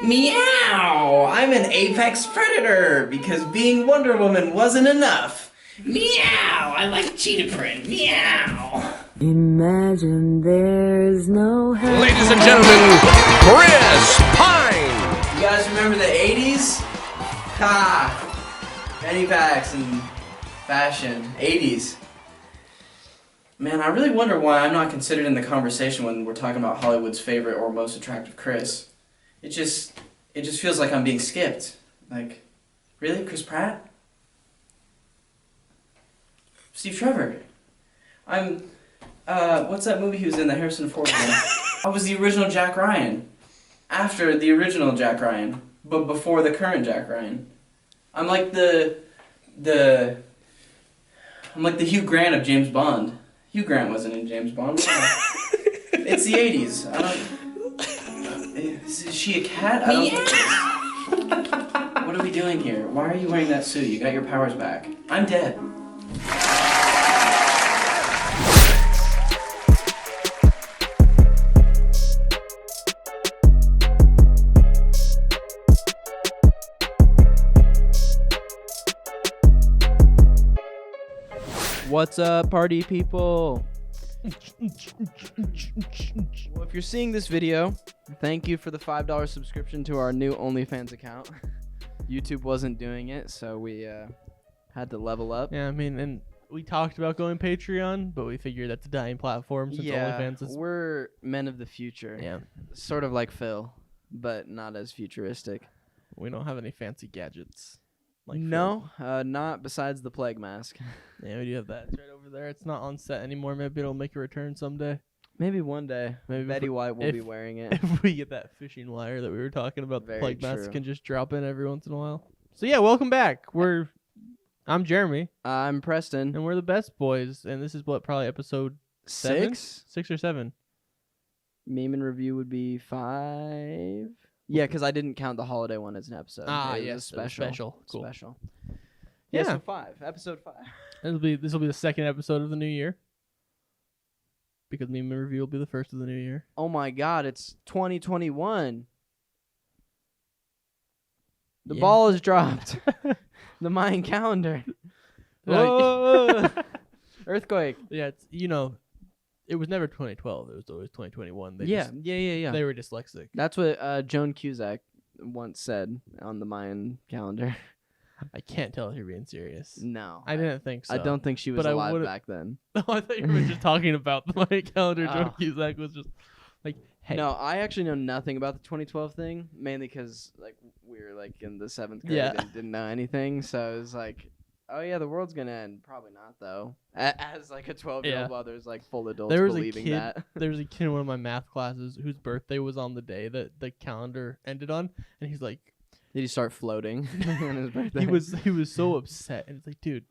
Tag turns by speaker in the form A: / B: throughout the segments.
A: Meow! I'm an apex predator because being Wonder Woman wasn't enough. Meow! I like cheetah print. Meow!
B: Imagine there's no hell.
C: Ladies and gentlemen, Chris Pine.
A: You guys remember the 80s? Ha! Fanny packs and fashion. 80s. Man, I really wonder why I'm not considered in the conversation when we're talking about Hollywood's favorite or most attractive Chris. It just feels like I'm being skipped. Like, really? Chris Pratt? Steve Trevor? What's that movie he was in, the Harrison Ford one? I was the original Jack Ryan. After the original Jack Ryan, but before the current Jack Ryan. I'm like the Hugh Grant of James Bond. Hugh Grant wasn't in James Bond. It's the 80s. Is she a cat? I don't What are we doing here? Why are you wearing that suit? You got your powers back. I'm dead.
D: What's up, party people? Well, if you're seeing this video, thank you for the $5 subscription to our new OnlyFans account. YouTube wasn't doing it, so we had to level up.
E: Yeah, I mean, and we talked about going Patreon, but we figured that's a dying platform since OnlyFans is...
D: We're men of the future.
E: Yeah.
D: Sort of like Phil, but not as futuristic.
E: We don't have any fancy gadgets. Like
D: No, not besides the plague mask.
E: Yeah, we do have that. It's right over there. It's not on set anymore. Maybe it'll make a return someday.
D: Maybe one day.
E: Maybe
D: Betty White will be wearing it.
E: If we get that fishing wire that we were talking about,
D: Very
E: the plague mask
D: true.
E: can just drop in every once in a while. So yeah, welcome back. I'm Jeremy,
D: I'm Preston.
E: and we're the Best Boys, and this is probably episode 7? 6 or 7.
D: Meme and review would be 5. Yeah, because I didn't count the holiday one as an episode.
E: Ah,
D: It was
E: yes,
D: a
E: it was
D: special.
E: special. Cool.
D: Special.
E: Yeah.
D: Yeah, so 5. Episode 5.
E: This will be the second episode of the new year. Because Meme and Review will be the first of the new year.
D: Oh my God, it's 2021. The
E: Yeah.
D: ball is dropped. The Mayan calendar.
E: Like-
D: Whoa! Earthquake.
E: Yeah, it's it was never 2012. It was always 2021.
D: Yeah.
E: They were dyslexic.
D: That's what Joan Cusack once said on the Mayan calendar.
E: I can't tell if you're being serious.
D: No.
E: I didn't think so.
D: I don't think she was
E: But I
D: alive
E: would've-
D: back then.
E: No, I thought you were just talking about the Mayan calendar. Joan
D: Oh.
E: Cusack was just like, hey.
D: No, I actually know nothing about the 2012 thing, mainly because like we were like in the 7th grade
E: Yeah.
D: and didn't know anything. So it was like, oh yeah, the world's gonna end. Probably not though. As like a 12-year-old
E: Yeah.
D: while there's like full adults
E: There was a
D: believing
E: kid.
D: that.
E: There was a kid in one of my math classes whose birthday was on the day that the calendar ended on, and he's like,
D: Did he start floating on his birthday?
E: he was so upset, and it's like, dude,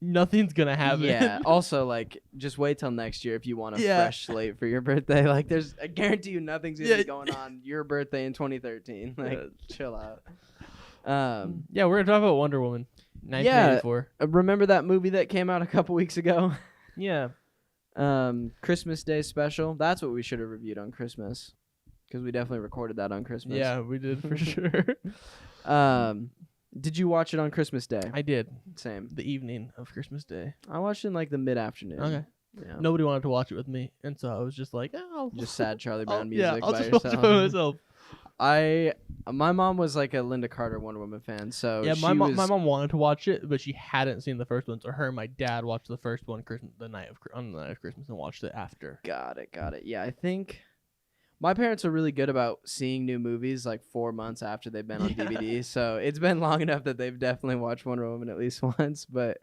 E: nothing's gonna happen.
D: Yeah. Also, like, just wait till next year if you want a
E: Yeah.
D: fresh slate for your birthday. Like, I guarantee you nothing's gonna
E: Yeah.
D: be going on your birthday in 2013. Like,
E: Yeah.
D: chill out.
E: Yeah, we're gonna talk about Wonder Woman, 1984.
D: Remember that movie that came out a couple weeks ago?
E: Yeah.
D: Christmas Day special. That's what we should have reviewed on Christmas, because we definitely recorded that on Christmas.
E: Yeah, we did for sure.
D: Did you watch it on Christmas Day?
E: I did.
D: Same.
E: The evening of Christmas Day.
D: I watched it in like the mid-afternoon.
E: Okay.
D: Yeah.
E: Nobody wanted to watch it with me, and so I was just like, oh,
D: Just sad Charlie Brown
E: I'll
D: music
E: I'll
D: by
E: just watch it
D: yourself.
E: by myself.
D: My mom was like a Linda Carter Wonder Woman fan, so
E: Yeah,
D: she
E: my
D: was,
E: mom wanted to watch it, but she hadn't seen the first one. So her and my dad watched the first one on the night of Christmas and watched it after.
D: Got it. Yeah, I think my parents are really good about seeing new movies like 4 months after they've been on
E: Yeah.
D: DVD. So it's been long enough that they've definitely watched Wonder Woman at least once. But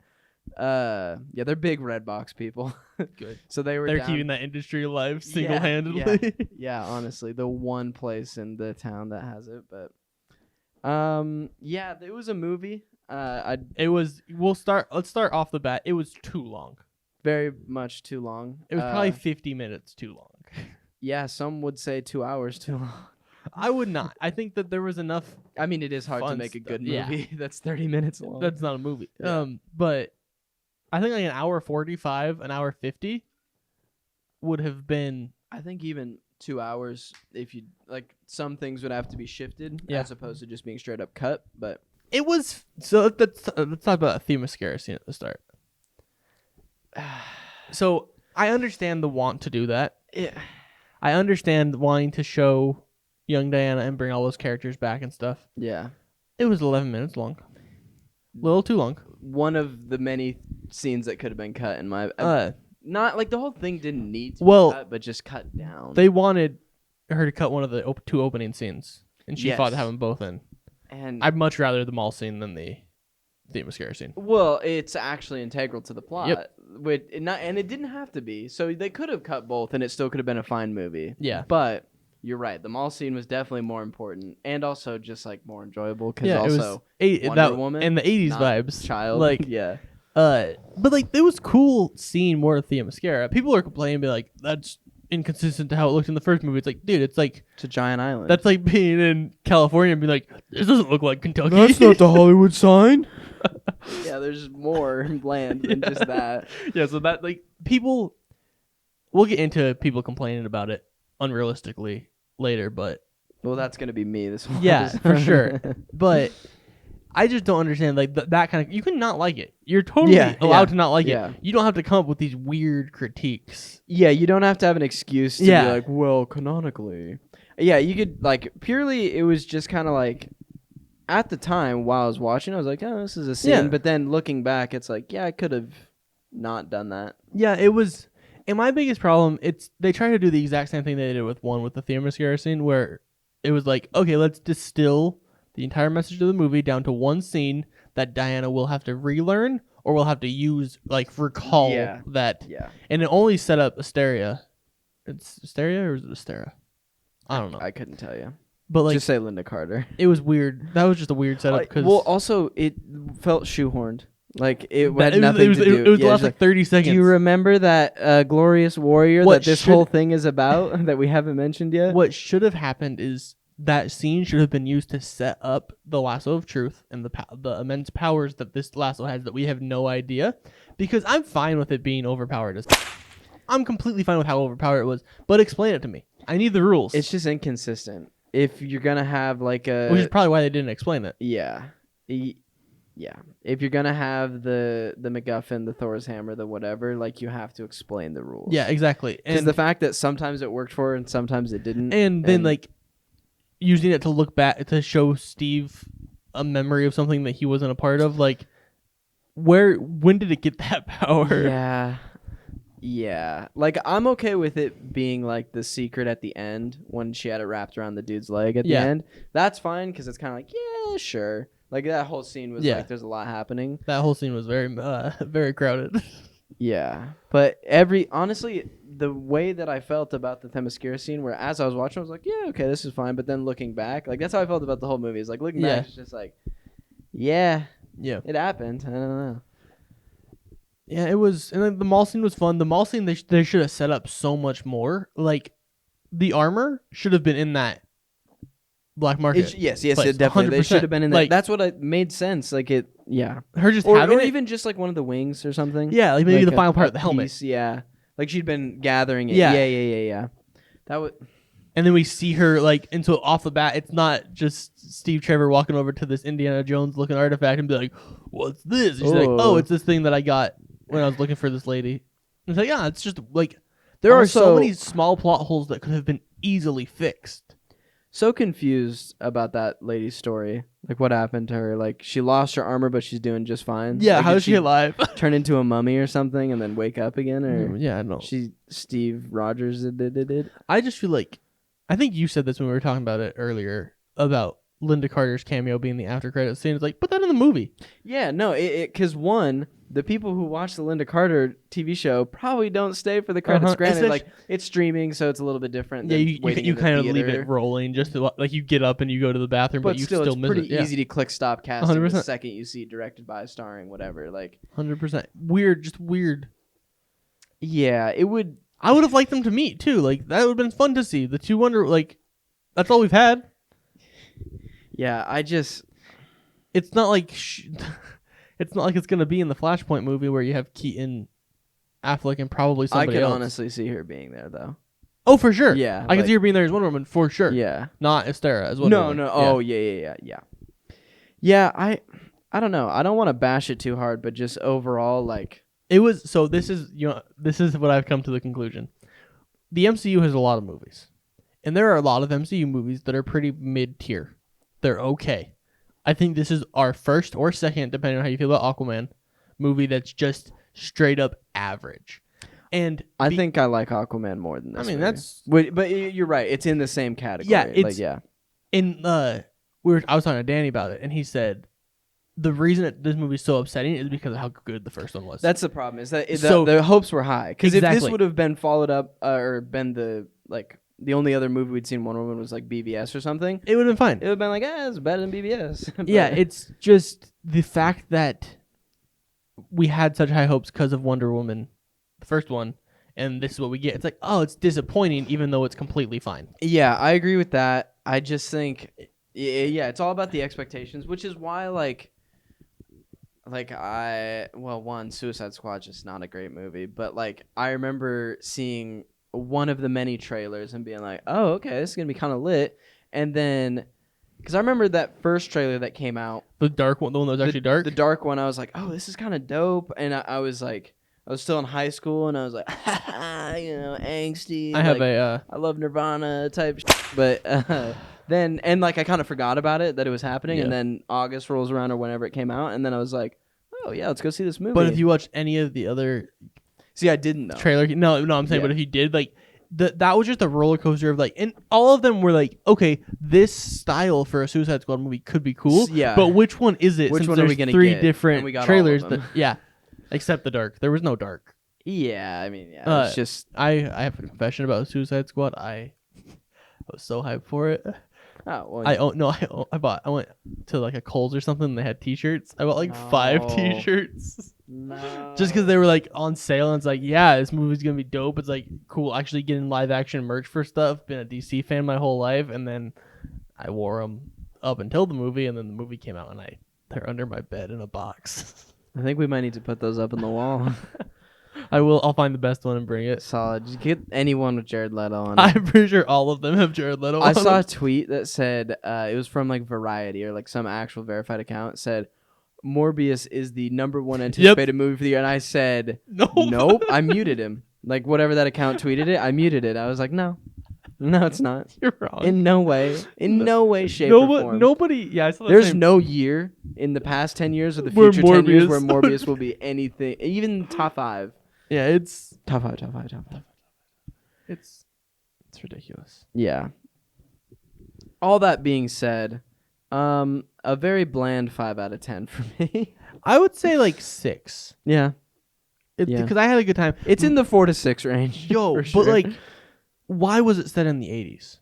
D: yeah, they're big Redbox people.
E: Good.
D: So they're
E: They're keeping that industry alive single-handedly.
D: Yeah, honestly, the one place in the town that has it. But yeah, it was a movie.
E: Let's start off the bat. It was too long.
D: Very much too long.
E: It was probably 50 minutes too long.
D: Yeah, some would say 2 hours too long.
E: I would not. I think that there was enough.
D: I mean, it is hard to
E: Fun
D: make a
E: stuff.
D: good
E: Yeah.
D: movie that's 30 minutes long.
E: That's not a movie.
D: Yeah.
E: But I think like an hour 45, an hour 50 would have been.
D: I think even 2 hours. If you like, some things would have to be shifted
E: Yeah.
D: as opposed to just being straight up cut. But
E: It was so. Let's talk about a Themyscira scene at the start. So I understand the want to do that.
D: yeah,
E: I understand wanting to show young Diana and bring all those characters back and stuff.
D: yeah.
E: It was 11 minutes long. A little too long.
D: One of the many scenes that could have been cut in my not like the whole thing didn't need to
E: Well,
D: be cut, but just cut down.
E: They wanted her to cut one of the two opening scenes, and she fought to
D: Yes.
E: have them both in.
D: and
E: I'd much rather the mall scene than the Themyscira scene.
D: well, it's actually integral to the plot.
E: Yep.
D: And it didn't have to be. So they could have cut both, and it still could have been a fine movie.
E: Yeah.
D: But you're right. The mall scene was definitely more important, and also just like more enjoyable because
E: Yeah, it
D: also
E: was
D: Wonder Woman
E: and the 80s
D: not
E: vibes.
D: child.
E: Like,
D: yeah,
E: but like it was cool seeing more of Themyscira. People are complaining, be like, that's inconsistent to how it looked in the first movie. It's like, dude, it's like
D: it's a giant island.
E: that's like being in California and being like, this doesn't look like Kentucky.
A: the Hollywood sign.
D: yeah. There's more land than just that.
E: Yeah, so that like people, we'll get into people complaining about it unrealistically later, but
D: Well, that's gonna be me. This one.
E: yeah, for sure. But I just don't understand like that kind of. You can not like it. You're totally
D: Yeah,
E: allowed
D: yeah,
E: to not like
D: yeah.
E: it. You don't have to come up with these weird critiques.
D: Yeah, you don't have to have an excuse to
E: Yeah.
D: be like, well, canonically. Yeah, you could like purely. It was just kind of like. At the time, while I was watching, I was like, "Oh, this is a scene."
E: Yeah.
D: But then looking back, it's like, "Yeah, I could have not done that."
E: Yeah, it was. And my biggest problem, it's they try to do the exact same thing they did with the Themyscira scene, where it was like, okay, let's distill the entire message of the movie down to one scene that Diana will have to relearn or will have to use, like recall
D: Yeah.
E: that.
D: Yeah,
E: And it only set up Asteria. It's Asteria or is it Astera? I don't know.
D: I couldn't tell you.
E: But like,
D: Just say Linda Carter.
E: it was weird. That was just a weird setup because
D: Well, also it felt shoehorned. Like it had nothing
E: was,
D: to do.
E: It was the
D: Yeah,
E: last
D: it's
E: like 30 seconds.
D: do you remember that glorious warrior
E: What
D: that this
E: should-
D: whole thing is about that we haven't mentioned yet?
E: What should have happened is that scene should have been used to set up the lasso of truth and the immense powers that this lasso has that we have no idea. Because I'm fine with it being overpowered. I'm completely fine with how overpowered it was, but explain it to me. I need the rules.
D: It's just inconsistent. If you're gonna have like a
E: which is probably why they didn't explain it.
D: yeah. Yeah. If you're gonna have the MacGuffin, the Thor's hammer, the whatever, like you have to explain the rules.
E: Yeah, exactly.
D: Because
E: And
D: the fact that sometimes it worked for her and sometimes it didn't.
E: and then like using it to look back to show Steve a memory of something that he wasn't a part of, like when did it get that power?
D: Yeah. Yeah. Like I'm okay with it being like the secret at the end when she had it wrapped around the dude's leg at the
E: Yeah.
D: end. That's fine because it's kind of like, yeah, sure. Like that whole scene was
E: Yeah.
D: like there's a lot happening.
E: That whole scene was very very crowded.
D: Yeah. But honestly, the way that I felt about the Themyscira scene, where as I was watching, I was like, yeah, okay, this is fine. But then looking back, like that's how I felt about the whole movie. It's like looking
E: Yeah.
D: back, it's just like, yeah,
E: Yeah.
D: it happened. I don't know.
E: Yeah, it was, and then the mall scene was fun. The mall scene they should have set up so much more. Like, the armor should have been in that black market.
D: Yes,
E: place,
D: it definitely. They
E: 100%.
D: should have been in there.
E: Like-
D: That's what made sense. Like it, yeah.
E: Her just
D: Or
E: having it.
D: even just like one of the wings or something.
E: Yeah, like maybe the
D: a-
E: final part
D: a
E: of the helmet.
D: piece, yeah. Like she'd been gathering it.
E: Yeah.
D: Yeah. That would.
E: And then we see her like, and so off the bat, it's not just Steve Trevor walking over to this Indiana Jones looking artifact and be like, "What's this?" And she's like,
D: Oh.
E: "Oh, it's this thing that I got when I was looking for this lady." And it's like, yeah, it's just like there are so
D: Also-
E: many small plot holes that could have been easily fixed.
D: So confused about that lady's story. Like what happened to her? Like she lost her armor, but she's doing just fine.
E: Yeah,
D: like,
E: how
D: did
E: is she alive?
D: turn into a mummy or something and then wake up again? Or
E: Yeah, I know.
D: Steve Rogers did it?
E: I just feel like, I think you said this when we were talking about it earlier about Linda Carter's cameo being the after credits scene. It's like, put that in the movie.
D: Yeah, no, because one, the people who watch the Linda Carter TV show probably don't stay for the credits.
E: Uh-huh.
D: Granted,
E: Especially-
D: like it's streaming, so it's a little bit different.
E: Yeah,
D: than
E: you
D: waiting in the
E: kind of leave
D: theater.
E: it rolling just to, like you get up and you go to the bathroom, but,
D: But
E: you
D: still,
E: still
D: it's
E: miss
D: pretty
E: it. Yeah.
D: easy to click stop casting the
E: 100%.
D: second you see directed by, starring, whatever. Like,
E: 100%. Weird, just weird.
D: yeah, it would.
E: I would have liked them to meet too. Like that would have been fun to see. The two like that's all we've had.
D: Yeah, I just.
E: It's not like it's not like it's gonna be in the Flashpoint movie where you have Keaton, Affleck, and probably
D: I
E: somebody
D: could
E: else.
D: honestly see her being there though.
E: Oh, for sure.
D: Yeah,
E: I can
D: like-
E: see her being there as Wonder Woman for sure.
D: Yeah.
E: Not Estera as Wonder
D: No,
E: Woman.
D: no.
E: Yeah.
D: Oh, yeah. Yeah, I don't know. I don't want to bash it too hard, but just overall, like,
E: It was so. This is what I've come to the conclusion. The MCU has a lot of movies, and there are a lot of MCU movies that are pretty mid tier. They're okay. I think this is our first or second, depending on how you feel about Aquaman, movie that's just straight up average. And
D: I think I like Aquaman more than this.
E: I mean,
D: movie.
E: that's-
D: But you're right. It's in the same category.
E: Yeah,
D: like,
E: it's-
D: yeah.
E: in I was talking to Danny about it, and he said the reason that this movie's so upsetting is because of how good the first one was.
D: That's the problem. Is that
E: So-
D: the hopes were high? Because if this
E: Exactly.
D: would have been followed up or been the only other movie we'd seen Wonder Woman was like BVS or something,
E: it would have been fine.
D: it would have been like, it's better than BVS. But-
E: Yeah, it's just the fact that we had such high hopes because of Wonder Woman, the first one, and this is what we get. It's like, oh, it's disappointing, even though it's completely fine.
D: Yeah, I agree with that. I just think, yeah, it's all about the expectations, which is why, one, Suicide Squad's just not a great movie, but like I remember seeing one of the many trailers and being like, oh, okay, this is gonna be kind of lit, and then because I remember that first trailer that came out,
E: The dark one, the one that was actually dark.
D: the dark one, I was like, oh, this is kind of dope, and I was like, I was still in high school, and I was like, angsty.
E: I have
D: like, I love Nirvana type but then and like I kind of forgot about it that it was happening
E: Yeah.
D: and then August rolls around or whenever it came out and then I was like, oh yeah, let's go see this movie.
E: But if you watch any of the other
D: see, I didn't know.
E: trailer, no, I'm saying,
D: Yeah.
E: but if you did, like, that was just a roller coaster of like, and all of them were like, okay, this style for a Suicide Squad movie could be cool,
D: Yeah.
E: but which one is it?
D: Which
E: since
D: one are we
E: there's
D: gonna
E: three
D: get? And
E: different
D: we got all of
E: trailers
D: them.
E: that, yeah, except the dark. There was no dark.
D: Yeah, I mean, yeah, it's
E: Uh,
D: just
E: I have a confession about Suicide Squad. I was so hyped for it. I went to like a Kohl's or something and they had t-shirts. I bought like 5
D: No.
E: t-shirts
D: no.
E: just because they were like on sale, and it's like, yeah, this movie's gonna be dope. It's like cool actually getting live action merch for stuff. Been a DC fan my whole life, and then I wore them up until the movie, and then the movie came out and they're under my bed in a box.
D: I think we might need to put those up on the wall.
E: I'll find the best one and bring it.
D: Solid. Just get anyone with Jared Leto on it.
E: I'm pretty sure all of them have Jared Leto
D: I
E: on
D: saw
E: them.
D: a tweet that said it was from like Variety or like some actual verified account. It said Morbius is the #1 anticipated movie for the year, and I said nope. I muted him. Like whatever that account tweeted it, I muted it. I was like, no, it's not.
E: You're wrong.
D: In no way, shape, or form.
E: Nobody. Yeah, I saw the
D: There's
E: same.
D: no year in the past 10 years or the
E: Where
D: future 10 years where
E: Morbius-
D: Morbius will be anything, even top 5.
E: Yeah, it's
D: Top 5.
E: it's ridiculous.
D: Yeah. All that being said, a very bland 5 out of 10 for me.
E: I would say like 6.
D: Yeah.
E: Because I had a good time.
D: It's in the 4 to 6 range.
E: Yo,
D: for
E: but
D: sure.
E: like, why was it set in the 80s?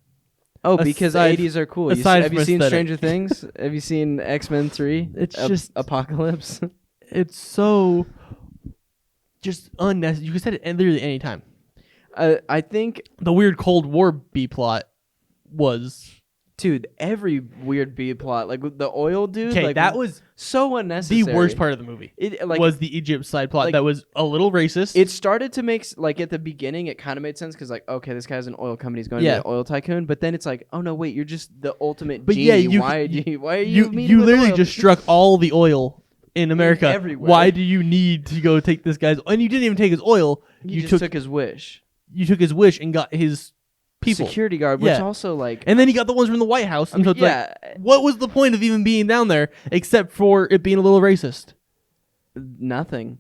D: Oh, because the
E: aside-
D: 80s are cool.
E: aside
D: Have you
E: from
D: seen
E: aesthetic.
D: Stranger Things? Have you seen X-Men 3?
E: It's just-
D: Apocalypse.
E: It's so just unnecessary. You could set it literally any time.
D: I think,
E: The weird Cold War B plot was
D: dude, every weird B plot, like with the oil dude,
E: okay.
D: like
E: That was
D: so unnecessary.
E: the worst part of the movie.
D: It like
E: was the Egypt side plot
D: like-
E: that was a little racist.
D: it started to make like at the beginning it kind of made sense because like, okay, this guy's an oil company, he's going
E: Yeah.
D: to be an oil tycoon, but then it's like, oh no, wait, you're just the ultimate
E: But
D: genie.
E: yeah, you-
D: why are
E: you
D: you meeting
E: you
D: with
E: literally
D: oil?
E: just struck all the oil in America.
D: everywhere.
E: Why do you need to go take this guy's? And you didn't even take his oil.
D: you
E: You
D: just took his wish.
E: you took his wish and got his people.
D: Security guard, which
E: Yeah.
D: also like
E: And then he got the ones from the White House. And so it's
D: yeah,
E: like, what was the point of even being down there except for it being a little racist?
D: nothing.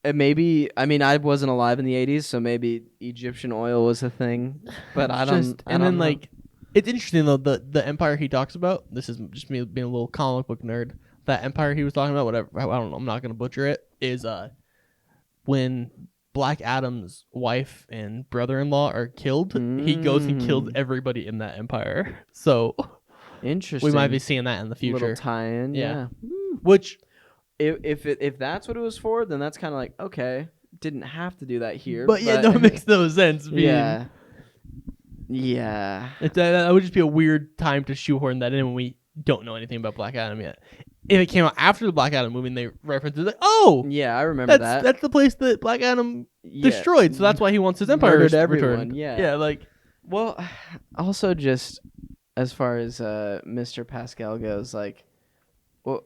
D: Maybe I mean I wasn't alive in the 80s, so maybe Egyptian oil was a thing, but I don't.
E: Just,
D: I
E: and
D: don't
E: then
D: know.
E: like, it's interesting though, the empire he talks about. This is just me being a little comic book nerd. That empire he was talking about, whatever. I don't know. I'm not gonna butcher it. Is when Black Adam's wife and brother-in-law are killed, he goes and kills everybody in that empire. So
D: Interesting.
E: we might be seeing that in the future.
D: Little tie-in,
E: Yeah.
D: yeah.
E: Which
D: If that's what it was for, then that's kind of like, okay, didn't have to do that here.
E: but yeah, no, it makes no sense.
D: yeah, yeah.
E: That would just be a weird time to shoehorn that in when we don't know anything about Black Adam yet. if it came out after the Black Adam movie and they referenced it, like, oh,
D: Yeah, I remember that.
E: that's the place that Black Adam
D: Yeah.
E: destroyed. So that's why he wants his empire
D: Murdered
E: returned.
D: everyone, yeah.
E: Yeah, like,
D: Well, also just as far as Mr. Pascal goes, like, well,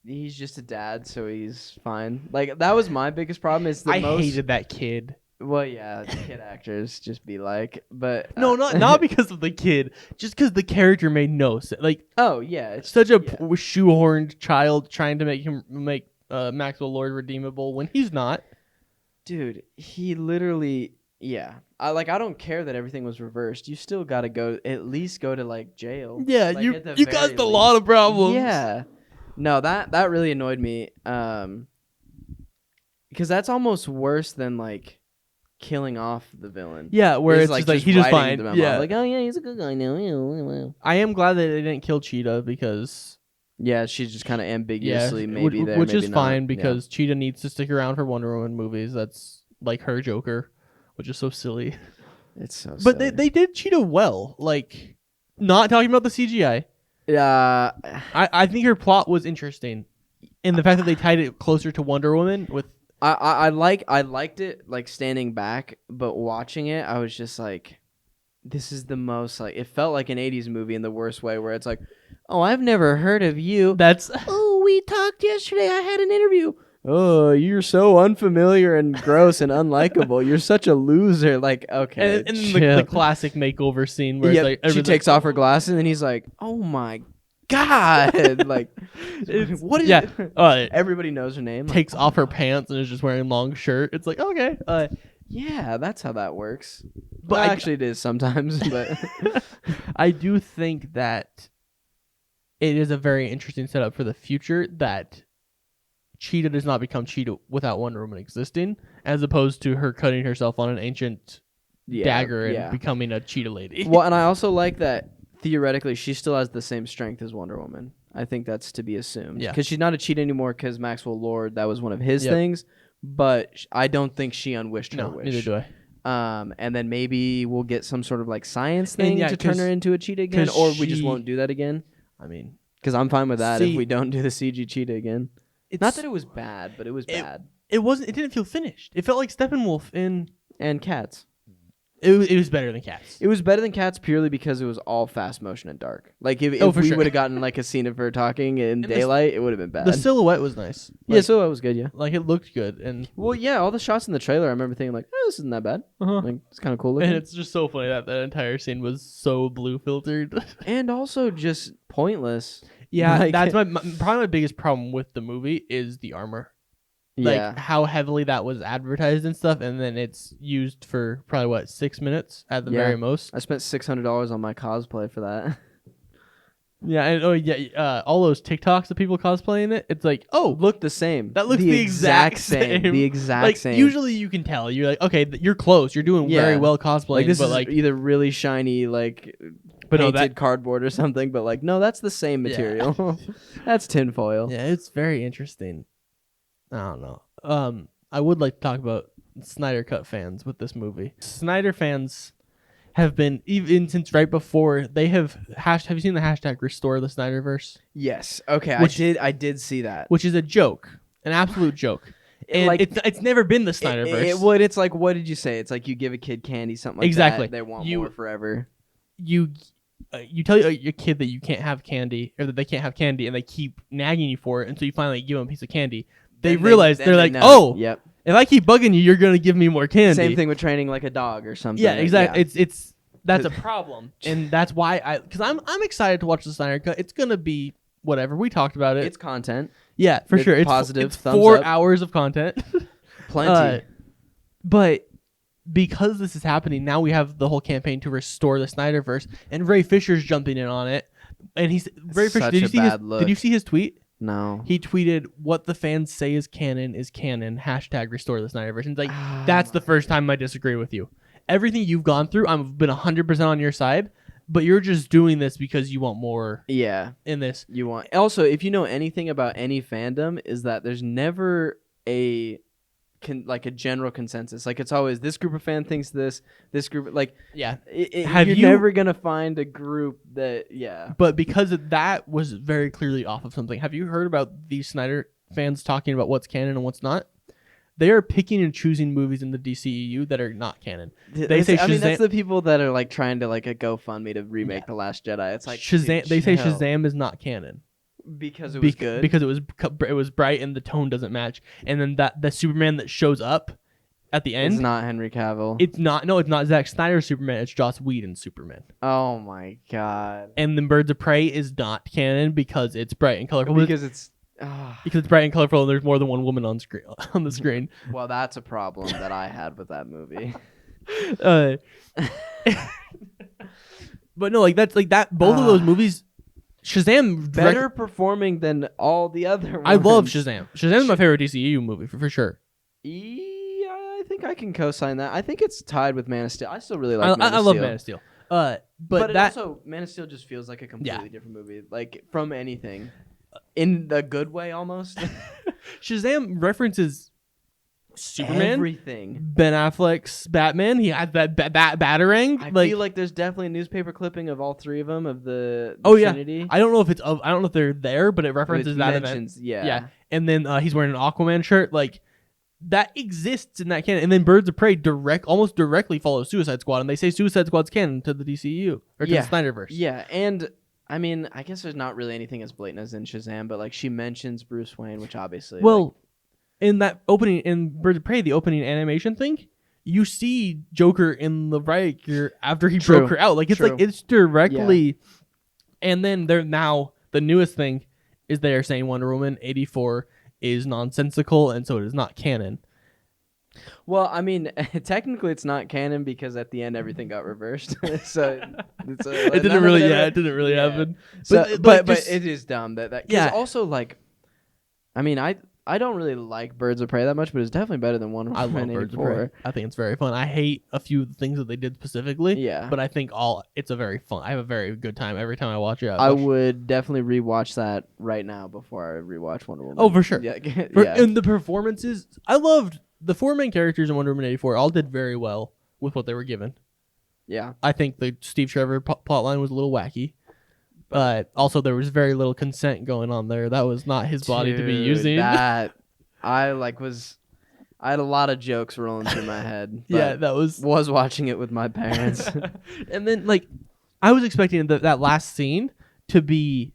D: he's just a dad, so he's fine. Like that was my biggest problem. Is the
E: I
D: most
E: hated that kid.
D: well, yeah, kid actors just be like, but
E: No, not because of the kid, just because the character made no sense. Like,
D: oh yeah, it's
E: such a
D: yeah.
E: shoehorned child trying to make Maxwell Lord redeemable when he's not.
D: Dude, he literally, yeah. I don't care that everything was reversed. You still got to at least go to like jail.
E: Yeah,
D: Like,
E: you
D: at the
E: you
D: very
E: caused a
D: least.
E: lot of problems.
D: Yeah. No, that really annoyed me. Because that's almost worse than like killing off the villain.
E: Yeah, where
D: Is,
E: it's
D: like,
E: just like he's just
D: writing
E: fine.
D: the memo,
E: Yeah,
D: like oh yeah, he's a good guy now.
E: I am glad that they didn't kill Cheetah because
D: Yeah, she's just kind of ambiguously maybe
E: which,
D: there,
E: which
D: maybe
E: is
D: not.
E: fine
D: Yeah.
E: because Cheetah needs to stick around for Wonder Woman movies. That's like her Joker, which is so silly.
D: It's so.
E: But
D: silly.
E: they did Cheetah well. Like, not talking about the CGI. I think her plot was interesting, and the fact that they tied it closer to Wonder Woman with.
D: I liked it like standing back, but watching it, I was just like, this is the most like it felt like an '80s movie in the worst way, where it's like, oh, I've never heard of you.
E: That's
D: Oh, we talked yesterday. I had an interview. Oh, you're so unfamiliar and gross and unlikable. You're such a loser. Like, okay,
E: and
D: chill.
E: the classic makeover scene where
D: Yeah,
E: it's like
D: she
E: everything's
D: takes off her glasses and he's like, oh my god, like,
E: It's-
D: what is
E: yeah,
D: it?
E: uh,
D: Everybody knows her name. Like,
E: takes off her pants and is just wearing a long shirt. It's like, okay,
D: yeah, that's how that works.
E: But
D: Well,
E: I-
D: actually, it is sometimes. But
E: I do think that it is a very interesting setup for the future that Cheetah does not become Cheetah without Wonder Woman existing, as opposed to her cutting herself on an ancient
D: yeah,
E: dagger and
D: yeah.
E: becoming a Cheetah lady.
D: Well, and I also like that theoretically she still has the same strength as Wonder Woman. I think that's to be assumed.
E: Yeah.
D: Because she's not a cheat anymore because Maxwell Lord, that was one of his
E: Yep.
D: things. But I don't think she unwished her
E: No,
D: wish.
E: neither do I.
D: And then maybe we'll get some sort of like science thing
E: yeah,
D: to turn
E: 'cause-
D: her into a cheetah again.
E: 'cause
D: Or we just
E: she-
D: won't do that again.
E: I mean,
D: Because I'm fine with that
E: See-
D: if we don't do the CG cheetah again.
E: it's
D: Not that it was bad, but it was bad.
E: it wasn't. It didn't feel finished. It felt like Steppenwolf in.
D: And Cats.
E: It was better than Cats.
D: It was better than Cats purely because it was all fast motion and dark. Like if
E: Oh, for
D: we
E: sure.
D: would have gotten like a scene of her talking in
E: the-
D: daylight, it would have been bad.
E: The silhouette was nice.
D: yeah,
E: Like,
D: so that was good. Yeah.
E: like it looked good, and
D: Well, yeah, all the shots in the trailer, I remember thinking like, oh, this isn't that bad.
E: Uh-huh.
D: Like it's kind of cool looking.
E: and it's just so funny that that entire scene was so blue filtered.
D: And also just pointless.
E: Yeah,
D: Like-
E: that's probably my biggest problem with the movie is the armor. Like
D: Yeah.
E: how heavily that was advertised and stuff, and then it's used for probably 6 minutes at the
D: Yeah.
E: very most.
D: I spent $600 on my cosplay for that.
E: Yeah, and all those TikToks of people cosplaying it, it's like, oh,
D: Look the same.
E: that looks the exact same.
D: The exact
E: like
D: same.
E: usually you can tell. You're like, okay, you're close. You're doing very
D: Yeah.
E: well cosplaying,
D: like this
E: but
D: is
E: like,
D: either really shiny like
E: but no,
D: painted
E: that
D: cardboard or something, but like no, that's the same
E: Yeah.
D: material. That's tinfoil.
E: yeah, it's very interesting. I don't know. I would like to talk about Snyder Cut fans with this movie. Snyder fans have been even since right before they have have you seen the hashtag restore the Snyderverse,
D: Yes. Okay.
E: Which-
D: I did see that.
E: which is a joke, an absolute joke. And
D: Like-
E: it's never been the Snyderverse.
D: It's like, what did you say? It's like you give a kid candy, something like
E: Exactly.
D: that. They want
E: You-
D: more forever.
E: you tell your kid that you can't have candy or that they can't have candy, and they keep nagging you for it until you finally give them a piece of candy. They
D: Then
E: realize
D: then
E: they're
D: they
E: like,
D: know.
E: oh,
D: Yep.
E: if I keep bugging you, you're gonna give me more candy.
D: Same thing with training like a dog or something.
E: Yeah, exactly.
D: Yeah.
E: It's that's a problem, and that's why because I'm excited to watch the Snyder Cut. It's gonna be whatever we talked about it.
D: It's content.
E: Yeah, for
D: it's
E: sure. It's
D: positive,
E: It's
D: thumbs
E: 4
D: up.
E: hours of content.
D: Plenty.
E: But because this is happening now, we have the whole campaign to restore the Snyderverse, and Ray Fisher's jumping in on it. And he's Ray Fisher.
D: Such
E: Did
D: a
E: you see his?
D: bad look.
E: Did you see his tweet?
D: No.
E: He tweeted, "What the fans say is canon is canon." Hashtag restore the Snyderverse. And it's like that's the first time I disagree with you. Everything you've gone through, I've been 100% on your side, but you're just doing this because you want more
D: Yeah.
E: in this.
D: You want. Also, if you know anything about any fandom, is that there's never a like a general consensus. Like it's always this group of fan thinks this group like
E: Yeah.
D: you're never gonna find a group that
E: But because that was very clearly off of something. Have you heard about these Snyder fans talking about what's canon and what's not? They are picking and choosing movies in the DCEU that are not canon. They say
D: I mean, that's
E: Shazam-
D: the people that are like trying to like a GoFundMe to remake The Last Jedi. It's like
E: Shazam.
D: dude,
E: They say
D: chill.
E: Shazam is not canon
D: because it was good.
E: because it was bright and the tone doesn't match. And then the Superman that shows up at the end,
D: it's not Henry Cavill.
E: it's not Zack Snyder's Superman. It's Joss Whedon's Superman.
D: Oh my god.
E: And then Birds of Prey is not canon because it's bright and colorful.
D: Because it's
E: Because it's bright and colorful and there's more than one woman on screen on the screen.
D: well, that's a problem that I had with that movie.
E: But no, like that's like that. Both of those movies, Shazam
D: Better performing than all the other ones.
E: I love Shazam. Shazam is my favorite DCEU movie for sure.
D: Yeah, I think I can co-sign that. I think it's tied with Man of Steel. I still really like Man
E: I
D: of
E: love
D: Steel.
E: Man of Steel. But
D: But
E: that
D: also Man of Steel just feels like a completely different movie, like from anything, in the good way almost.
E: Shazam references Superman,
D: Everything.
E: Ben Affleck's Batman. He has that batarang.
D: I feel like there's definitely a newspaper clipping of all three of them of the
E: Oh, yeah.
D: Trinity.
E: I don't know if they're there, but it references that event.
D: mentions, yeah.
E: Yeah, and then he's wearing an Aquaman shirt. Like that exists in that canon. And then Birds of Prey almost directly follows Suicide Squad, and they say Suicide Squad's canon to the DCEU or to the Snyderverse.
D: Yeah, and I mean, I guess there's not really anything as blatant as in Shazam, but like she mentions Bruce Wayne, which obviously
E: Well, in that opening in Birds of Prey, the opening animation thing, you see Joker in the riot gear after he
D: True.
E: broke her out. Like it's
D: True.
E: like it's directly. And then they're now the newest thing is they are saying Wonder Woman 84 is nonsensical and so it is not canon.
D: Well, I mean, technically it's not canon because at the end everything got reversed. So it's
E: It didn't really happen.
D: So,
E: But
D: but
E: just-
D: it is dumb that 'cause
E: Yeah.
D: also like, I mean, I don't really like Birds of Prey that much, but it's definitely better than Wonder
E: I
D: Woman
E: love Birds of
D: 84.
E: Prey. I think it's very fun. I hate a few things that they did specifically.
D: Yeah.
E: But I think it's a very fun. I have a very good time every time I watch it.
D: I would definitely rewatch that right now before I rewatch Wonder Woman.
E: Oh, for sure.
D: Yeah,
E: And the performances, I loved the four main characters in Wonder Woman 84. All did very well with what they were given.
D: yeah.
E: I think the Steve Trevor plotline was a little wacky. But also there was very little consent going on there. That was not his body to be
D: Dude,
E: using.
D: That I had a lot of jokes rolling through my head.
E: Yeah,
D: but
E: that was.
D: watching it with my parents.
E: And then like, I was expecting that last scene to be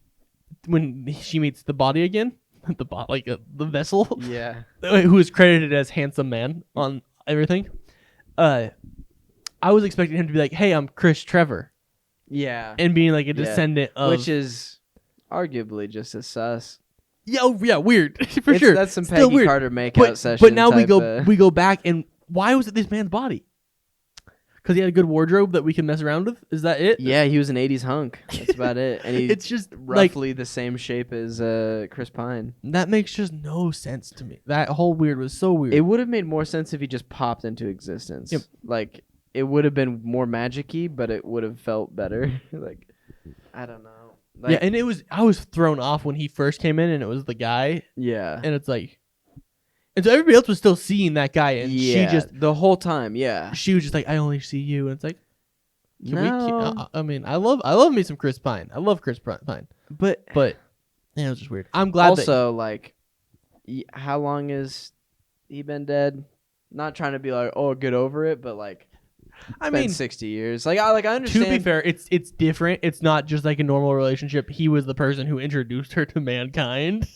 E: when she meets the body again, the vessel,
D: yeah.
E: who is credited as handsome man on everything. I was expecting him to be like, "Hey, I'm Chris Trevor,"
D: Yeah.
E: and being like a
D: Yeah.
E: descendant of,
D: Which is arguably just as sus.
E: yeah, weird for
D: It's-
E: sure.
D: That's some
E: Still
D: Peggy
E: weird.
D: Carter makeout
E: But
D: session.
E: now we
D: type,
E: go back and why was it this man's body? Because he had a good wardrobe that we can mess around with. Is that it?
D: Yeah, he was an '80s hunk. That's about it. And he's
E: It's just like
D: roughly the same shape as Chris Pine.
E: that makes just no sense to me. That whole weird was so weird.
D: It would have made more sense if he just popped into existence.
E: Yep.
D: Like it would have been more magic-y, but it would have felt better. Like I don't know. Like,
E: yeah, and I was thrown off when he first came in, and it was the guy,
D: yeah.
E: and it's like, and so everybody else was still seeing that guy, and
D: Yeah,
E: she just
D: the whole time. Yeah.
E: she was just like, I only see you, and it's like, can
D: No.
E: I mean, I love me some Chris Pine. I love Chris Pine,
D: But
E: but yeah, it was just weird. I'm glad
D: also, like, how long has he been dead? Not trying to be like, oh, get over it, but like,
E: I
D: been
E: mean,
D: 60 years. Like, I understand.
E: to be fair, it's different. It's not just like a normal relationship. He was the person who introduced her to mankind.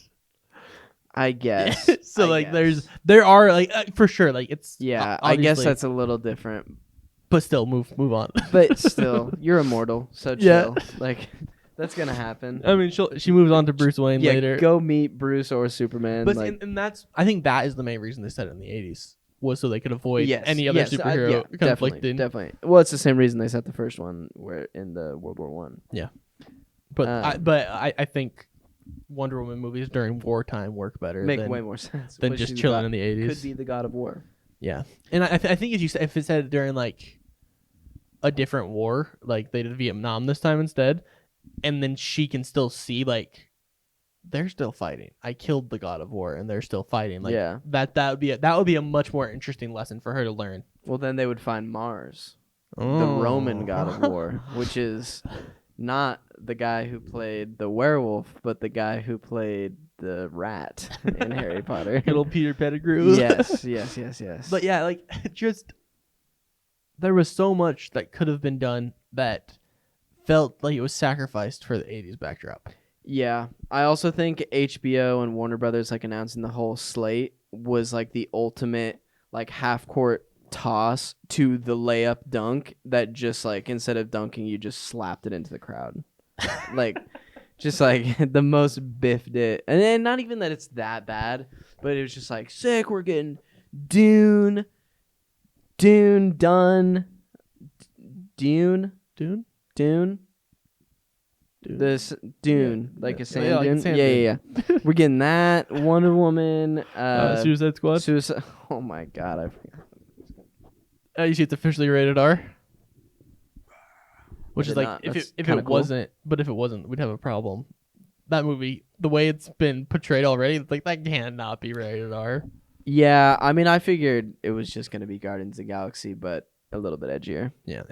D: I guess.
E: So
D: I
E: like,
D: guess.
E: there are like for sure like it's
D: Yeah, I guess
E: obviously-
D: that's a little different.
E: but still move on.
D: But still, you're immortal, so
E: Yeah.
D: chill. Like, that's gonna happen.
E: I mean, she moves on to Bruce Wayne
D: Yeah,
E: later.
D: go meet Bruce or Superman.
E: But
D: like,
E: and that's I think that is the main reason they said it in the 80s was so they could avoid
D: yes,
E: any other
D: yes,
E: superhero
D: yeah,
E: conflicting.
D: Definitely. Well, it's the same reason they set the first one where in the World War One.
E: But
D: Um,
E: I think Wonder Woman movies during wartime work better
D: Make
E: than,
D: way more sense
E: than
D: Which
E: just
D: is
E: chilling
D: God-
E: in the 80s.
D: Could be the God of War.
E: Yeah, and I think if it said during like a different war, like they did Vietnam this time instead, and then she can still see like they're still fighting. I killed the God of War, and they're still fighting. Like
D: Yeah.
E: that would be a much more interesting lesson for her to learn.
D: Well, then they would find Mars, the
E: Oh.
D: Roman god of war, which is not the guy who played the werewolf, but the guy who played the rat in Harry Potter.
E: Little Peter Pettigrew.
D: yes.
E: But yeah, like just there was so much that could have been done that felt like it was sacrificed for the 80s backdrop.
D: Yeah, I also think HBO and Warner Brothers like announcing the whole slate was like the ultimate like half court toss to the layup dunk that just like instead of dunking you just slapped it into the crowd. Like just like the most biffed it. And then not even that it's that bad, but it was just like sick, we're getting Dune done. Dune. This Dune, like a sand
E: Yeah, like a
D: dune.
E: sand
D: Yeah. We're getting that. Wonder Woman.
E: Suicide Squad.
D: Oh my god, I forgot.
E: You see, it's officially rated R. Which
D: I
E: is
D: did
E: like
D: not.
E: if
D: That's
E: it
D: kinda cool.
E: wasn't, but if it wasn't, we'd have a problem. That movie, the way it's been portrayed already, it's like that cannot be rated R.
D: Yeah, I mean, I figured it was just gonna be Guardians of the Galaxy, but a little bit edgier.
E: Yeah,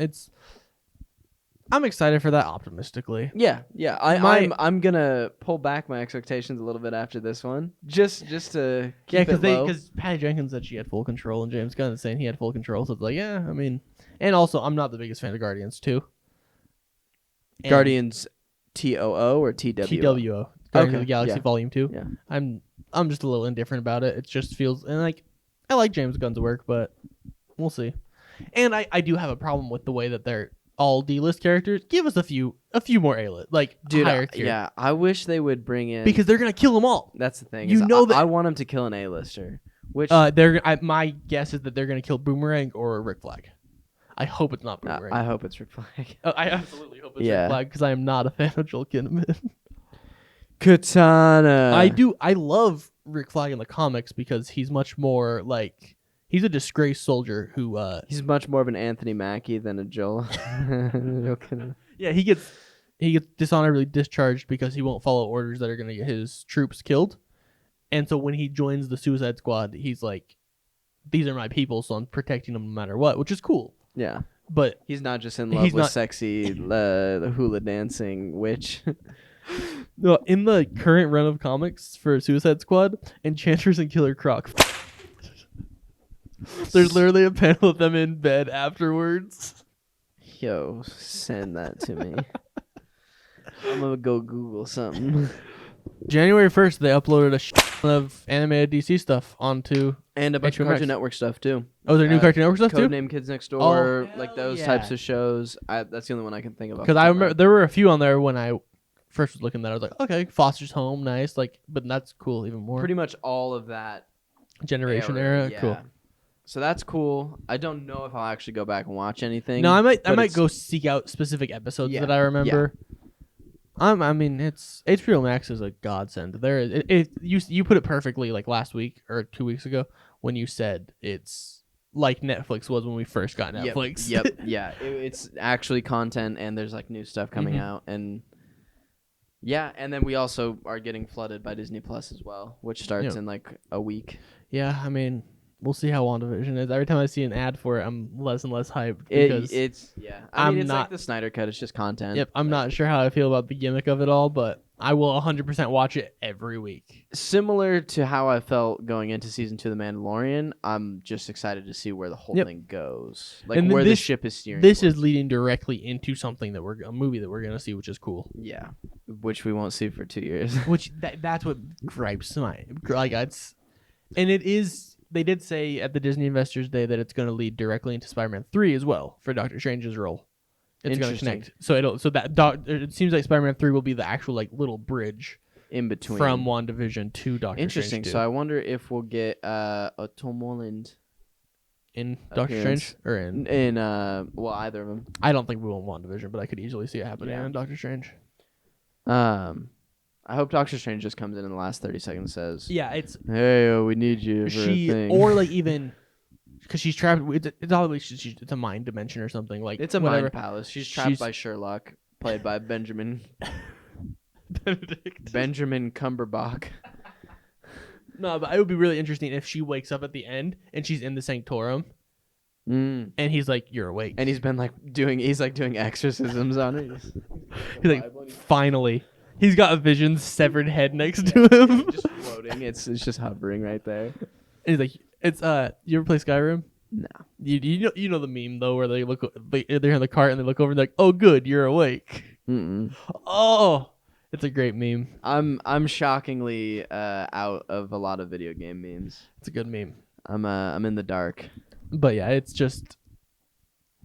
E: I'm excited for that optimistically.
D: Yeah.
E: My-
D: I'm gonna pull back my expectations a little bit after this one, just to
E: Yeah,
D: keep it low.
E: because Patty Jenkins said she had full control, and James Gunn is saying he had full control. So it's like, yeah, I mean, and also I'm not the biggest fan of Guardians too. And
D: Guardians TOO or TWO?
E: TWO, Guardians of the Galaxy
D: yeah.
E: Volume 2.
D: Yeah.
E: I'm just a little indifferent about it. It just feels and like I like James Gunn's work, but we'll see. And I do have a problem with the way that they're all D-list characters. Give us a few more A-list, like
D: Dude,
E: higher tier.
D: yeah, I wish they would bring in
E: Because they're gonna kill them all.
D: that's the thing.
E: you
D: is
E: know
D: I
E: that-
D: want them to kill an A-lister, which
E: My guess is that they're gonna kill Boomerang or Rick Flag. I hope it's not Boomerang.
D: I hope it's Rick Flag.
E: I absolutely hope it's
D: Yeah.
E: Rick Flag because I am not a fan of Joel Kinnaman.
D: Katana.
E: I love Rick Flag in the comics because he's much more like he's a disgraced soldier who
D: He's much more of an Anthony Mackie than a Joel.
E: yeah, he gets dishonorably discharged because he won't follow orders that are going to get his troops killed. And so when he joins the Suicide Squad, he's like, these are my people, so I'm protecting them no matter what, which is cool.
D: Yeah.
E: But
D: He's not just in love
E: He's
D: with
E: not-
D: sexy the hula dancing witch.
E: no, in the current run of comics for Suicide Squad, Enchantress and Killer Croc. There's literally a panel of them in bed afterwards.
D: Yo, send that to me. I'm gonna go Google something.
E: January 1st, they uploaded a ton of animated DC stuff onto.
D: And a bunch
E: HBO
D: of
E: Max.
D: Cartoon Network stuff too.
E: Oh, their new Cartoon Network stuff too?
D: Codename Kids Next Door,
E: Oh,
D: like
E: hell
D: those
E: yeah.
D: types of shows. That's the only one I can think of. off
E: Because
D: the
E: I
D: top of my
E: remember
D: head.
E: there were a few on there when I first was looking at it. I was like, okay, Foster's Home, nice. Like, but that's cool even more.
D: Pretty much all of that
E: Generation era,
D: yeah.
E: cool.
D: So that's cool. I don't know if I'll actually go back and watch anything.
E: No, I might
D: but it's-
E: go seek out specific episodes
D: Yeah,
E: that I remember. I mean, it's HBO Max is a godsend. You put it perfectly like last week or 2 weeks ago when you said it's like Netflix was when we first got Netflix.
D: Yep. Yeah. It's actually content, and there's like new stuff coming
E: Mhm.
D: out, and yeah, and then we also are getting flooded by Disney Plus as well, which starts
E: Yeah.
D: in like a week.
E: Yeah, I mean, we'll see how WandaVision is. Every time I see an ad for it, I'm less and less hyped because
D: It's I
E: I'm
D: mean, it's
E: not-
D: like the Snyder Cut. It's just content.
E: yep, I'm
D: but
E: not sure how I feel about the gimmick of it all, but I will 100% watch it every week.
D: Similar to how I felt going into season 2 of The Mandalorian, I'm just excited to see where the whole
E: Yep.
D: thing goes, like
E: And then
D: where the
E: this-
D: ship is steering.
E: This
D: towards.
E: is leading directly into something that a movie that we're gonna see, which is cool.
D: yeah, which we won't see for 2 years.
E: Which that's what gripes my like it's, and it is. They did say at the Disney Investors Day that it's going to lead directly into Spider-Man 3 as well for Doctor Strange's role. It's going to
D: Interesting.
E: connect. So it seems like Spider-Man 3 will be the actual like little bridge
D: In between.
E: from WandaVision to Doctor
D: Interesting.
E: Strange 2.
D: So I wonder if we'll get a Tom Holland
E: in Doctor
D: appearance.
E: Strange or in
D: in well, either of them.
E: I don't think we will in WandaVision, but I could easily see it happening
D: Yeah.
E: in Doctor Strange.
D: I hope Doctor Strange just comes in the last 30 seconds, says,
E: Yeah, it's
D: "Hey, we need you for a
E: she
D: thing."
E: or like even because she's trapped. It's obviously it's a mind dimension or something like
D: it's a
E: whatever.
D: mind palace. She's trapped
E: She's-
D: by Sherlock, played by Benjamin.
E: Benedict.
D: Benjamin Cumberbatch.
E: No, but it would be really interesting if she wakes up at the end and she's in the Sanctorum,
D: Mm.
E: and he's like, "You're awake,"
D: And he's been like doing exorcisms on her.
E: he's like, "Finally." He's got a Vision's severed head next to him.
D: Just floating. It's just hovering right there.
E: And he's like, "It's You ever play Skyrim?
D: No.
E: You know the meme though where they're in the cart and they look over and they're like, "Oh, good, you're awake."
D: Mm-mm.
E: Oh, it's a great meme.
D: I'm shockingly out of a lot of video game memes.
E: It's a good meme.
D: I'm in the dark.
E: But yeah, it's just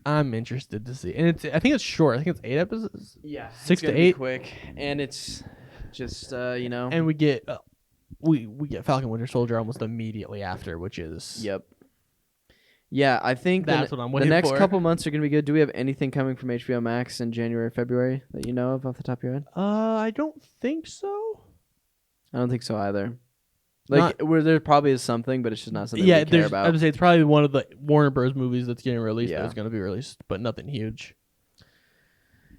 E: I'm interested to see, and I think it's short. I think it's 8 episodes.
D: Yeah,
E: 6 to 8,
D: quick, and it's just
E: and we get we get Falcon Winter Soldier almost immediately after, which is
D: Yep. Yeah, I think
E: That's what I'm waiting
D: the next
E: for.
D: couple months are gonna be good. Do we have anything coming from HBO Max in January, February that you know of off the top of your head?
E: I don't think so.
D: I don't think so either. Like, where there probably is something, but it's just not something
E: Yeah,
D: we care
E: I
D: about.
E: would say it's probably one of the Warner Bros. Movies that's getting released.
D: Yeah.
E: That's going to be released, but nothing huge.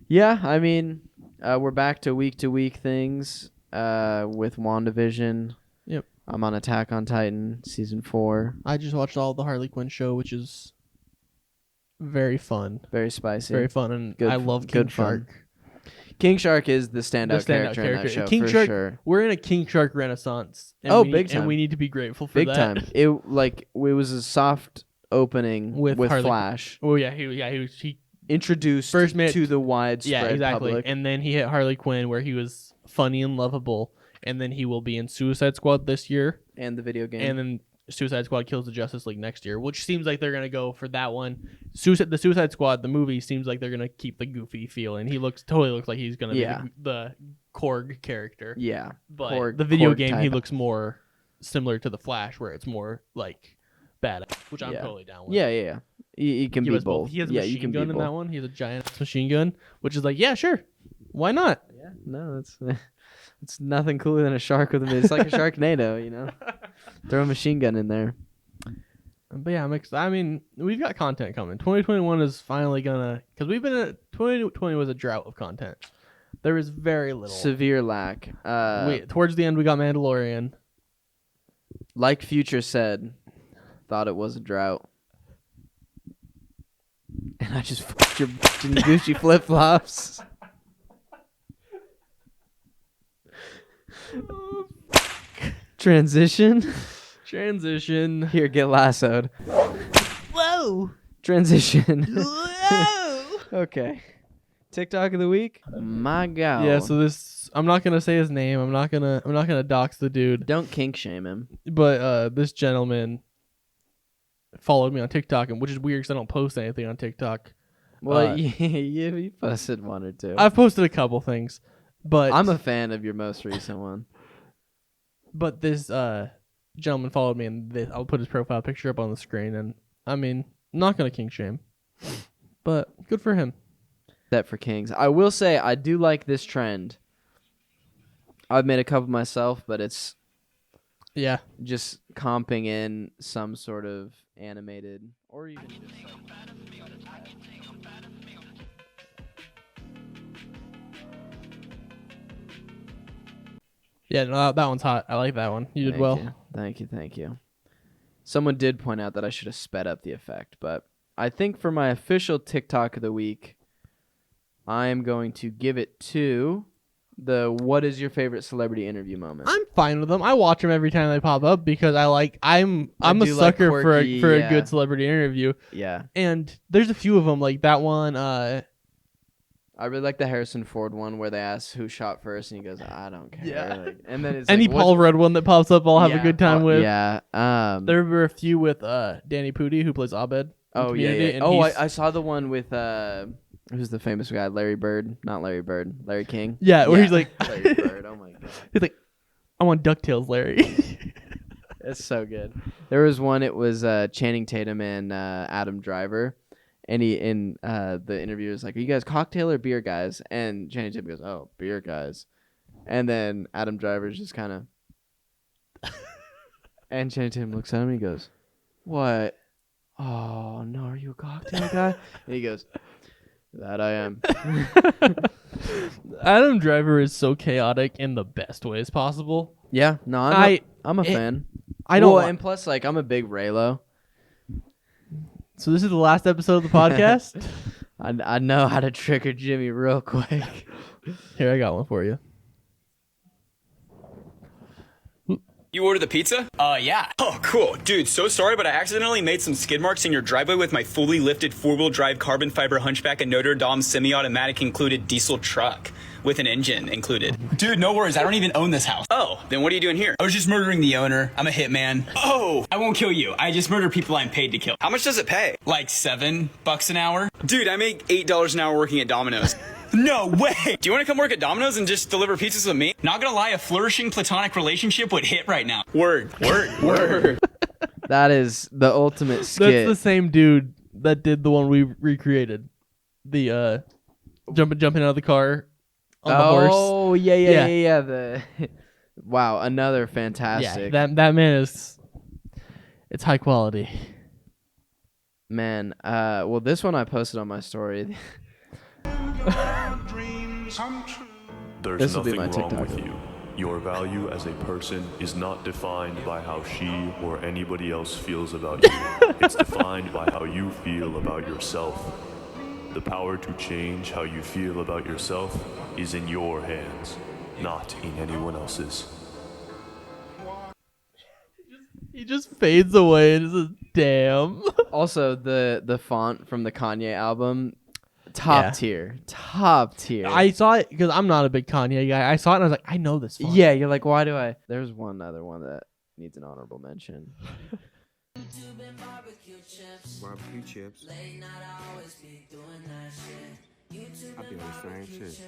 D: Yeah, I mean, we're back to week things with WandaVision.
E: Yep.
D: I'm on Attack on Titan season 4.
E: I just watched all the Harley Quinn show, which is very fun.
D: Very spicy.
E: Very fun, and
D: Good
E: I
D: f-
E: love King
D: good fun.
E: Shark.
D: King Shark is the standout, character in that show
E: King
D: for
E: Shark,
D: sure.
E: We're in a King Shark renaissance. And
D: Oh,
E: we
D: big
E: need,
D: time.
E: And we need to be grateful for
D: Big
E: that.
D: time. It was a soft opening
E: With
D: with
E: Harley-
D: Flash
E: Oh yeah, he
D: introduced
E: First minute-
D: to the widespread
E: yeah, exactly.
D: public.
E: And then he hit Harley Quinn, where he was funny and lovable, and then he will be in Suicide Squad this year,
D: And the video game.
E: and then Suicide Squad Kills the Justice League next year, which seems like they're gonna go for that one. The Suicide Squad, the movie, seems like they're gonna keep the goofy feel, and he totally looks like he's gonna
D: Yeah.
E: be the Korg character.
D: yeah.
E: But
D: Korg-
E: the video
D: Korg
E: game, he
D: type.
E: looks more similar to the Flash, where it's more like badass, which I'm
D: Yeah.
E: totally down with.
D: Yeah. He can
E: He
D: be
E: has
D: both.
E: He has a
D: yeah,
E: machine
D: you can
E: gun
D: be
E: in
D: both.
E: that one. He has a giant machine gun, which is like, yeah, sure, why not?
D: Yeah, no, it's it's nothing cooler than a shark with a. It's like a Sharknado, you know. Throw a machine gun in there.
E: But yeah, I mean, we've got content coming. 2021 is finally gonna, because 2020 was a drought of content. There was very little.
D: Severe lack.
E: Towards the end, we got Mandalorian.
D: Like Future said, thought it was a drought. And I just fucked your Gucci flip flops. Transition. Here, get lassoed.
E: Whoa!
D: Transition.
E: Whoa!
D: Okay. TikTok of the week. My God.
E: Yeah, so I'm not gonna say his name. I'm not gonna dox the dude.
D: Don't kink shame him.
E: But this gentleman followed me on TikTok, and which is weird because I don't post anything on TikTok.
D: Well, you posted one or two.
E: I've posted a couple things, but
D: I'm a fan of your most recent one.
E: But this gentleman followed me, and I'll put his profile picture up on the screen. And I mean, I'm not gonna kink shame, but good for him.
D: That for kings. I will say I do like this trend. I've made a couple myself, but it's
E: Yeah,
D: just comping in some sort of animated or even just
E: yeah, no, that one's hot. I like that one. You did well.
D: Thank you. Someone did point out that I should have sped up the effect, but I think for my official TikTok of the week, I am going to give it to the what is your favorite celebrity interview moment.
E: I'm fine with them. I watch them every time they pop up because I'm a
D: do like
E: sucker
D: quirky,
E: for a
D: yeah.
E: good celebrity interview.
D: Yeah.
E: And there's a few of them like that one.
D: I really like the Harrison Ford one where they ask who shot first and he goes, I don't care.
E: Yeah.
D: Like, and then it's
E: Any
D: like,
E: Paul Rudd one that pops up, I'll have a
D: Yeah,
E: good time with.
D: Yeah.
E: There were a few with Danny Pudi, who plays Abed. in Community, and he's-
D: I saw the one with who's the famous guy? Larry Bird, not Larry Bird, Larry King.
E: Yeah, where he's like,
D: Larry Bird. Oh my god,
E: he's like, I want DuckTales, Larry.
D: that's so good. There was one. It was Channing Tatum and Adam Driver, and he in the interview was like, "Are you guys cocktail or beer guys?" And Channing Tatum goes, "Oh, beer guys," and then Adam Driver's just kind of, and Channing Tatum looks at him and he goes, "What? Oh no, are you a cocktail guy?" And he goes, "That I am."
E: Adam Driver is so chaotic in the best ways possible.
D: Yeah, no, I'm a fan.
E: I don't.
D: Well, and plus, like, I'm a big Raylo.
E: So this is the last episode of the podcast.
D: I know how to trigger Jimmy real quick.
E: Here, I got one for you.
F: You ordered the pizza? Yeah. Oh, cool. Dude, so sorry, but I accidentally made some skid marks in your driveway with my fully lifted four-wheel drive carbon fiber Hunchback and Notre Dame semi-automatic included diesel truck with an engine included. Dude, no worries. I don't even own this house. Oh, then what are you doing here? I was just murdering the owner. I'm a hitman. Oh, I won't kill you. I just murder people I'm paid to kill. How much does it pay? Like $7 an hour? Dude, I make $8 an hour working at Domino's. No way! Do you want to come work at Domino's and just deliver pizzas with me? Not gonna lie, a flourishing platonic relationship would hit right now. Word.
D: That is the ultimate skit.
E: That's the same dude that did the one we recreated. The jumping out of the car on the horse.
D: Oh, yeah. The wow, another fantastic.
E: Yeah, that man is. It's high quality.
D: Man, well, this one I posted on my story.
G: There's
D: This'll be
G: nothing
D: my
G: wrong
D: TikTok.
G: with you. Your value as a person is not defined by how she or anybody else feels about you. It's defined by how you feel about yourself. The power to change how you feel about yourself is in your hands, not in anyone else's.
E: He just fades away and says, "Damn."
D: Also, the font from the Kanye album, top tier.
E: I saw it because I'm not a big Kanye guy. I saw it and I was like, I know this font.
D: Yeah, you're like, why do I? There's one other one that needs an honorable mention.
H: Barbecue chips. I be on the same shit.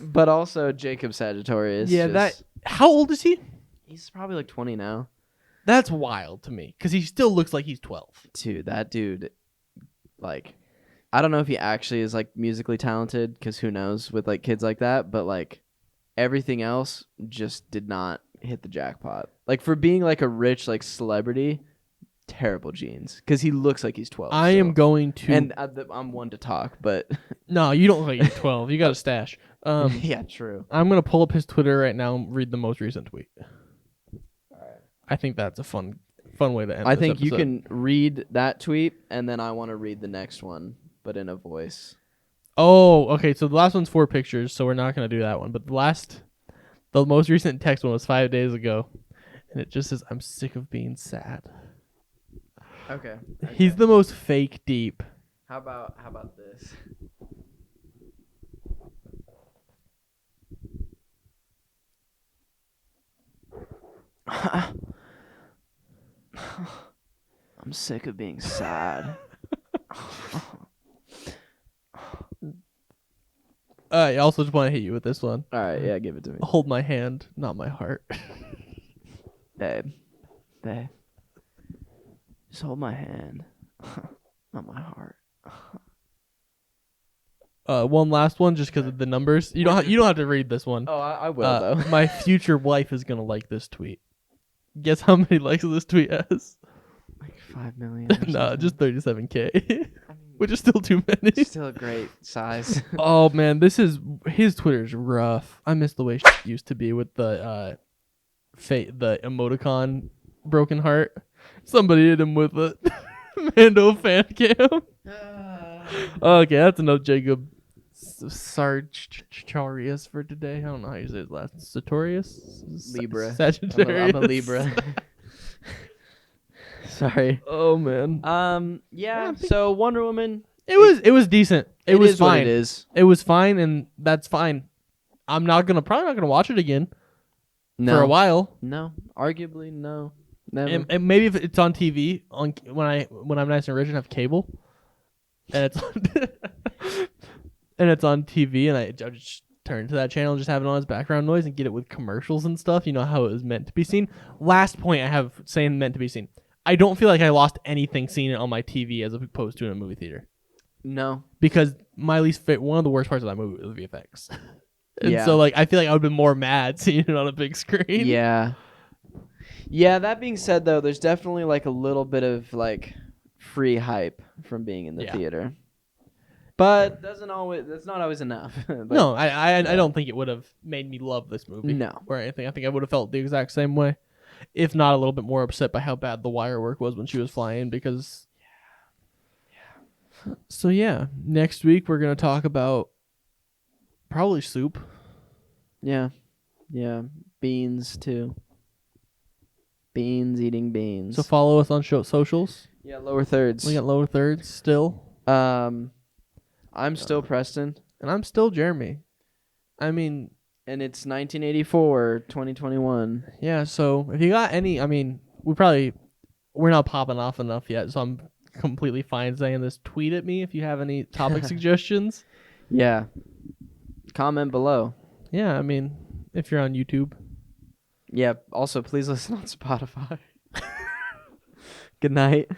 D: But also Jacob Sagittarius.
E: Yeah,
D: just-
E: How old is he?
D: he's probably like 20 now.
E: That's wild to me because he still looks like he's 12.
D: Dude, that dude, like, I don't know if he actually is like musically talented, because who knows with like kids like that, but like everything else just did not hit the jackpot. Like for being like a rich like celebrity, terrible genes, because he looks like he's 12.
E: I am going to.
D: and I'm one to talk, but
E: No, you don't look like you're 12. You got a stash.
D: yeah, true.
E: I'm gonna pull up his Twitter right now and read the most recent tweet. I think that's a fun way to end.
D: I
E: this
D: think you
E: episode.
D: can read that tweet, and then I want to read the next one, but in a voice.
E: Oh, okay. So the last one's 4 pictures, so we're not gonna do that one. But the most recent text one was 5 days ago, and it just says, "I'm sick of being sad."
D: Okay.
E: He's the most fake deep.
D: How about this? I'm sick of being sad.
E: I also just want to hit you with this one.
D: All right, yeah, give it to me.
E: Hold my hand, not my heart.
D: Babe. Just hold my hand. Not my heart.
E: One last one, just because of the numbers. You don't have to read this one.
D: Oh, I will, though.
E: My future wife is gonna like this tweet. Guess how many likes this tweet has?
D: Like 5 million.
E: No, just 37K, which is still too many.
D: Still a great size.
E: Oh man, his Twitter's rough. I miss the way used to be with the the emoticon broken heart. Somebody hit him with a Mando fan cam. Okay, that's enough Jacob Sartorius for today. I don't know how you say his last. Sartorius?
D: Libra.
E: Sagittarius.
D: I'm a Libra. Sorry.
E: Oh man.
D: Yeah. So Wonder Woman.
E: It was decent. It was
D: is what
E: fine.
D: it is.
E: It was fine, and that's fine. I'm probably not gonna watch it again
D: No.
E: for a while.
D: No. Arguably, no. Never.
E: And maybe if it's on TV when I'm nice and rich and have cable, and it's on and it's on TV, and I just turn to that channel, and just have it on as background noise, and get it with commercials and stuff. You know how it was meant to be seen. Last point I have saying meant to be seen. I don't feel like I lost anything seeing it on my TV as opposed to in a movie theater.
D: No.
E: Because my least favorite, one of the worst parts of that movie was the VFX. And
D: Yeah.
E: so like I feel like I would have been more mad seeing it on a big screen.
D: Yeah. Yeah, that being said though, there's definitely like a little bit of like free hype from being in the
E: Yeah.
D: theater. But that's not always enough. Like,
E: No, I don't think it would have made me love this movie.
D: No.
E: Or anything. I think I would have felt the exact same way. If not a little bit more upset by how bad the wire work was when she was flying because So yeah, next week we're gonna talk about probably soup.
D: Yeah. Yeah. Beans too. Beans, eating beans.
E: So follow us on socials.
D: Yeah, lower thirds.
E: We got lower thirds still.
D: I'm still Preston.
E: And I'm still Jeremy. I mean,
D: And it's 1984, 2021.
E: yeah, so if you got any, I mean, we're not popping off enough yet, so I'm completely fine saying this. Tweet at me if you have any topic suggestions.
D: Yeah. Comment below.
E: Yeah, I mean, if you're on YouTube.
D: Yeah. Also, please listen on Spotify. Good night.